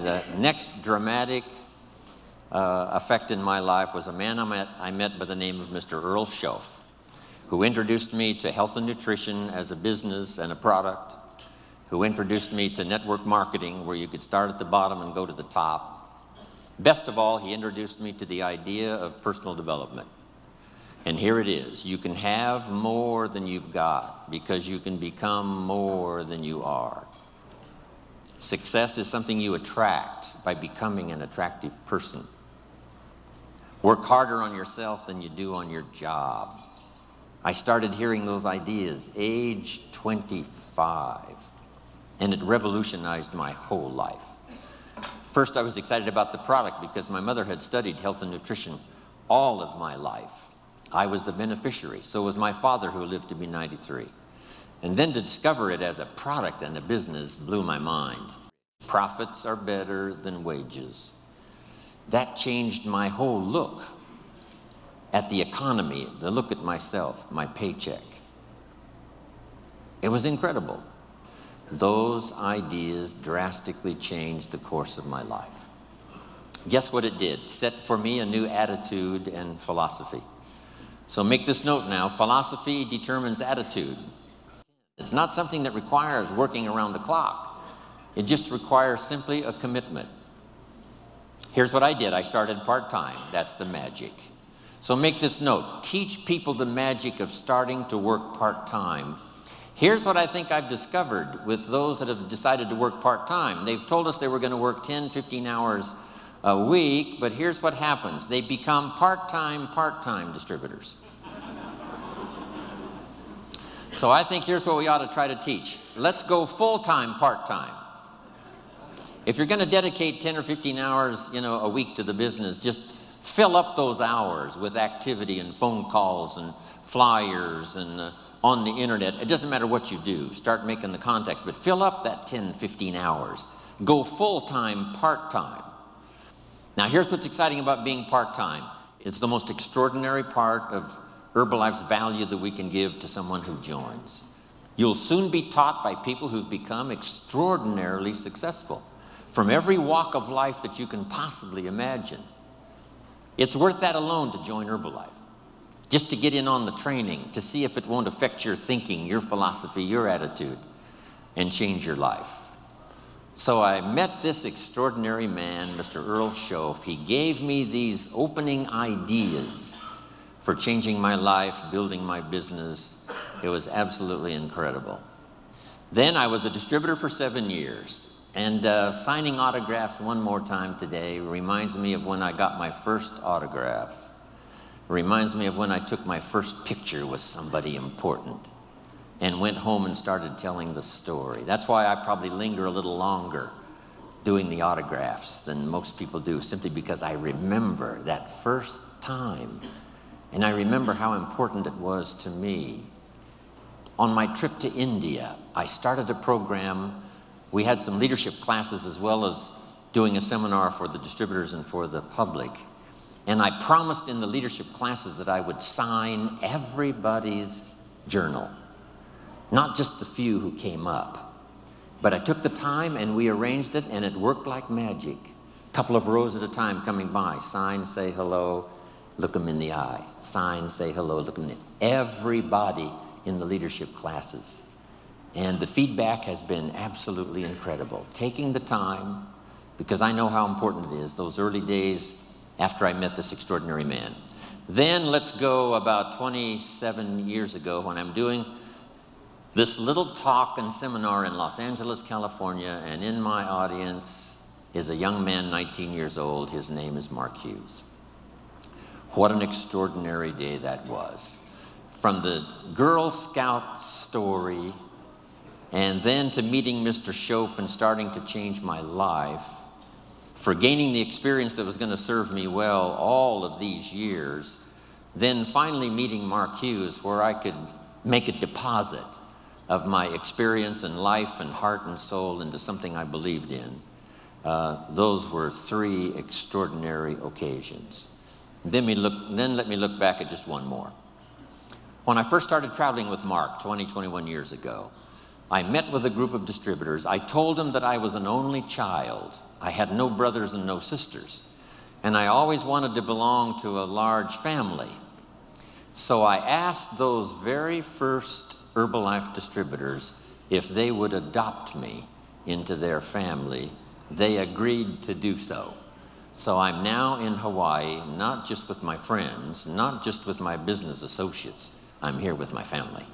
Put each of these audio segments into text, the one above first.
the next dramatic effect in my life was a man I met by the name of Mr. Earl Schoaf, who introduced me to health and nutrition as a business and a product, who introduced me to network marketing, where you could start at the bottom and go to the top. Best of all, he introduced me to the idea of personal development. And here it is. You can have more than you've got because you can become more than you are. Success is something you attract by becoming an attractive person. Work harder on yourself than you do on your job. I started hearing those ideas age 25, and it revolutionized my whole life. First, I was excited about the product because my mother had studied health and nutrition all of my life. I was the beneficiary. So was my father, who lived to be 93. And then to discover it as a product and a business blew my mind. Profits are better than wages. That changed my whole look at the economy, the look at myself, my paycheck. It was incredible. Those ideas drastically changed the course of my life. Guess what it did? Set for me a new attitude and philosophy. So make this note now: philosophy determines attitude. It's not something that requires working around the clock. It just requires simply a commitment. Here's what I did. I started part-time. That's the magic. So make this note: teach people the magic of starting to work part-time. Here's what I think I've discovered with those that have decided to work part-time. They've told us they were going to work 10, 15 hours a week, but here's what happens. They become part-time distributors. So I think here's what we ought to try to teach. Let's go full-time part-time. If you're going to dedicate 10 or 15 hours, a week to the business, just fill up those hours with activity and phone calls and flyers and on the internet. It doesn't matter what you do. Start making the contacts, but fill up that 10, 15 hours. Go full-time, part-time. Now, here's what's exciting about being part-time. It's the most extraordinary part of Herbalife's value that we can give to someone who joins. You'll soon be taught by people who've become extraordinarily successful from every walk of life that you can possibly imagine. It's worth that alone to join Herbalife. Just to get in on the training, to see if it won't affect your thinking, your philosophy, your attitude, and change your life. So I met this extraordinary man, Mr. Earl Schoaf. He gave me these opening ideas for changing my life, building my business. It was absolutely incredible. Then I was a distributor for 7 years. And signing autographs one more time today reminds me of when I got my first autograph. Reminds me of when I took my first picture with somebody important and went home and started telling the story. That's why I probably linger a little longer doing the autographs than most people do, simply because I remember that first time. And I remember how important it was to me. On my trip to India, I started a program. We had some leadership classes as well as doing a seminar for the distributors and for the public. And I promised in the leadership classes that I would sign everybody's journal, not just the few who came up. But I took the time and we arranged it, and it worked like magic. A couple of rows at a time coming by. Sign, say hello, look them in the eye. Sign, say hello, look them in the eye. Everybody in the leadership classes. And the feedback has been absolutely incredible. Taking the time, because I know how important it is, those early days after I met this extraordinary man. Then let's go about 27 years ago when I'm doing this little talk and seminar in Los Angeles, California, and in my audience is a young man, 19 years old. His name is Mark Hughes. What an extraordinary day that was. From the Girl Scout story, and then to meeting Mr. Schoaf and starting to change my life, for gaining the experience that was going to serve me well all of these years, then finally meeting Mark Hughes, where I could make a deposit of my experience and life and heart and soul into something I believed in. Those were 3 extraordinary occasions. Then let me look back at just one more. When I first started traveling with Mark 21 years ago, I met with a group of distributors. I told them that I was an only child. I had no brothers and no sisters. And I always wanted to belong to a large family. So I asked those very first Herbalife distributors if they would adopt me into their family. They agreed to do so. So I'm now in Hawaii, not just with my friends, not just with my business associates. I'm here with my family.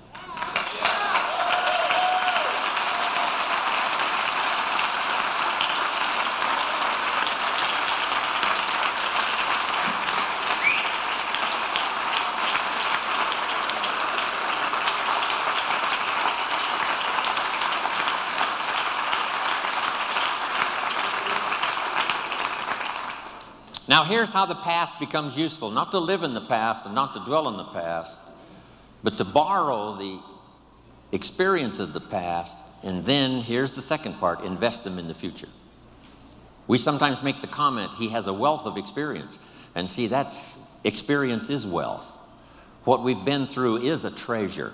Now here's how the past becomes useful. Not to live in the past and not to dwell in the past, but to borrow the experience of the past, and then, here's the second part, invest them in the future. We sometimes make the comment, he has a wealth of experience. And see, experience is wealth. What we've been through is a treasure.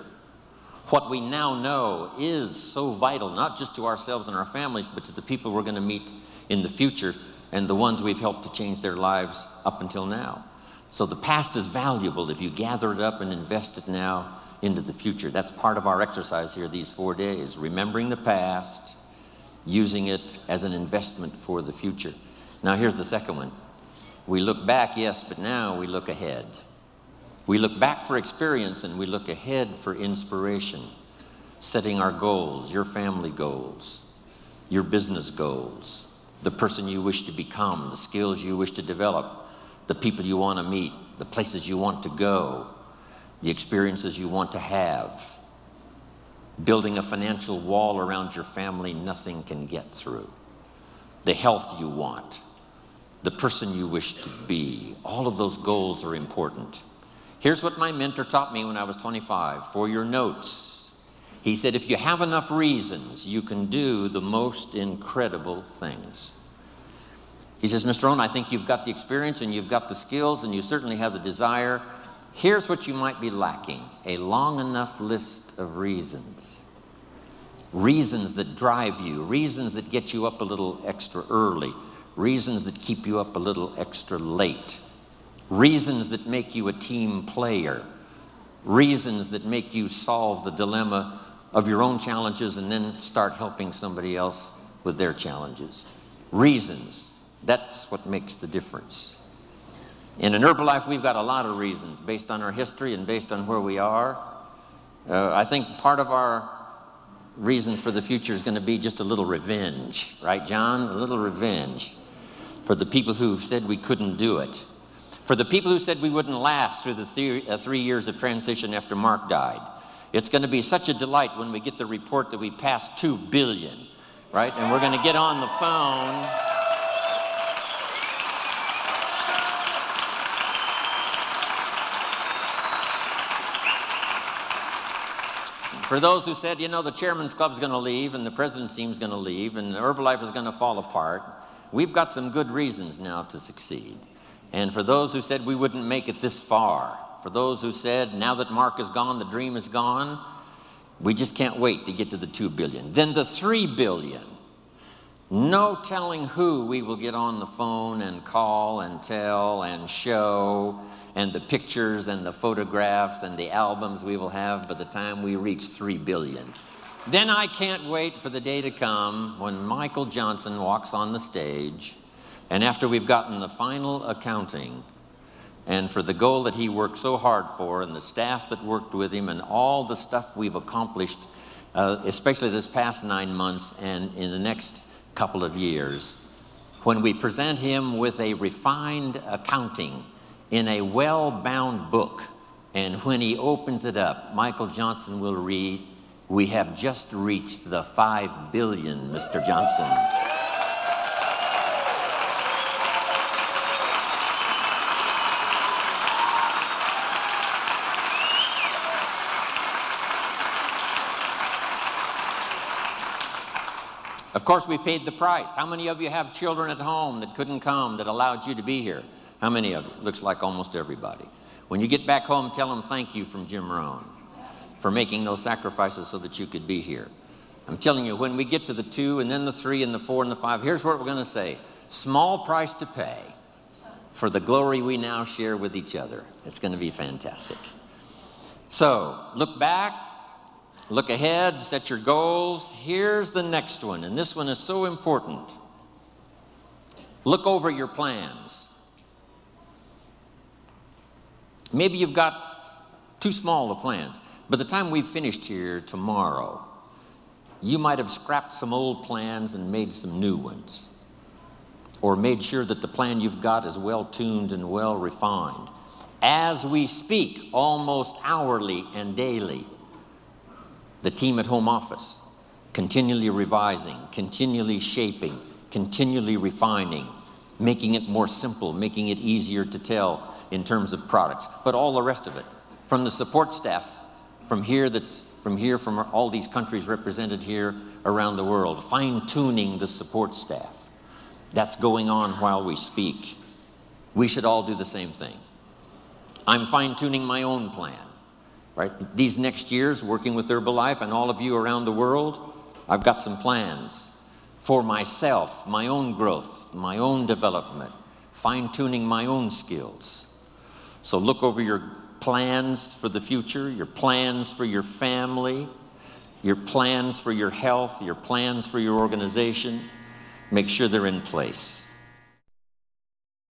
What we now know is so vital, not just to ourselves and our families, but to the people we're going to meet in the future and the ones we've helped to change their lives up until now. So the past is valuable if you gather it up and invest it now into the future. That's part of our exercise here these 4 days, remembering the past, using it as an investment for the future. Now here's the second one. We look back, yes, but now we look ahead. We look back for experience and we look ahead for inspiration, setting our goals, your family goals, your business goals, the person you wish to become, the skills you wish to develop, the people you want to meet, the places you want to go, the experiences you want to have, building a financial wall around your family nothing can get through, the health you want, the person you wish to be. All of those goals are important. Here's what my mentor taught me when I was 25, for your notes. He said, if you have enough reasons, you can do the most incredible things. He says, Mr. Rohn, I think you've got the experience and you've got the skills and you certainly have the desire. Here's what you might be lacking, a long enough list of reasons. Reasons that drive you, reasons that get you up a little extra early, reasons that keep you up a little extra late, reasons that make you a team player, reasons that make you solve the dilemma of your own challenges and then start helping somebody else with their challenges. Reasons, that's what makes the difference. In Herbalife, we've got a lot of reasons based on our history and based on where we are. I think part of our reasons for the future is going to be just a little revenge, right, John? A little revenge for the people who said we couldn't do it, for the people who said we wouldn't last through the 3 years of transition after Mark died. It's going to be such a delight when we get the report that we passed 2 billion, right? And we're going to get on the phone. For those who said, you know, the Chairman's Club's going to leave and the President's Team's going to leave and Herbalife is going to fall apart, we've got some good reasons now to succeed. And for those who said we wouldn't make it this far, for those who said now that Mark is gone, the dream is gone, we just can't wait to get to the 2 billion. Then the 3 billion. No telling who we will get on the phone and call and tell and show, and the pictures and the photographs and the albums we will have by the time we reach 3 billion. Then I can't wait for the day to come when Michael Johnson walks on the stage, and after we've gotten the final accounting, and for the goal that he worked so hard for, and the staff that worked with him, and all the stuff we've accomplished, especially this past 9 months and in the next couple of years, when we present him with a refined accounting in a well-bound book, and when he opens it up, Michael Johnson will read, "We have just reached the 5 billion, Mr. Johnson." Of course, we paid the price. How many of you have children at home that couldn't come, that allowed you to be here? How many of you? Looks like almost everybody. When you get back home, tell them thank you from Jim Rohn for making those sacrifices so that you could be here. I'm telling you, when we get to the 2 and then the 3 and the 4 and the 5, here's what we're going to say. small price to pay for the glory we now share with each other. It's going to be fantastic. So, look back, look ahead, set your goals. Here's the next one, and this one is so important. Look over your plans. Maybe you've got too small of plans. By the time we've finished here tomorrow, you might have scrapped some old plans and made some new ones, or made sure that the plan you've got is well tuned and well refined. As we speak, almost hourly and daily, the team at home office, continually revising, continually shaping, continually refining, making it more simple, making it easier to tell in terms of products, but all the rest of it. From the support staff, from from all these countries represented here around the world, fine-tuning the support staff. That's going on while we speak. We should all do the same thing. I'm fine-tuning my own plan, right? These next years, working with Herbalife and all of you around the world, I've got some plans for myself, my own growth, my own development, fine-tuning my own skills. So look over your plans for the future, your plans for your family, your plans for your health, your plans for your organization. Make sure they're in place.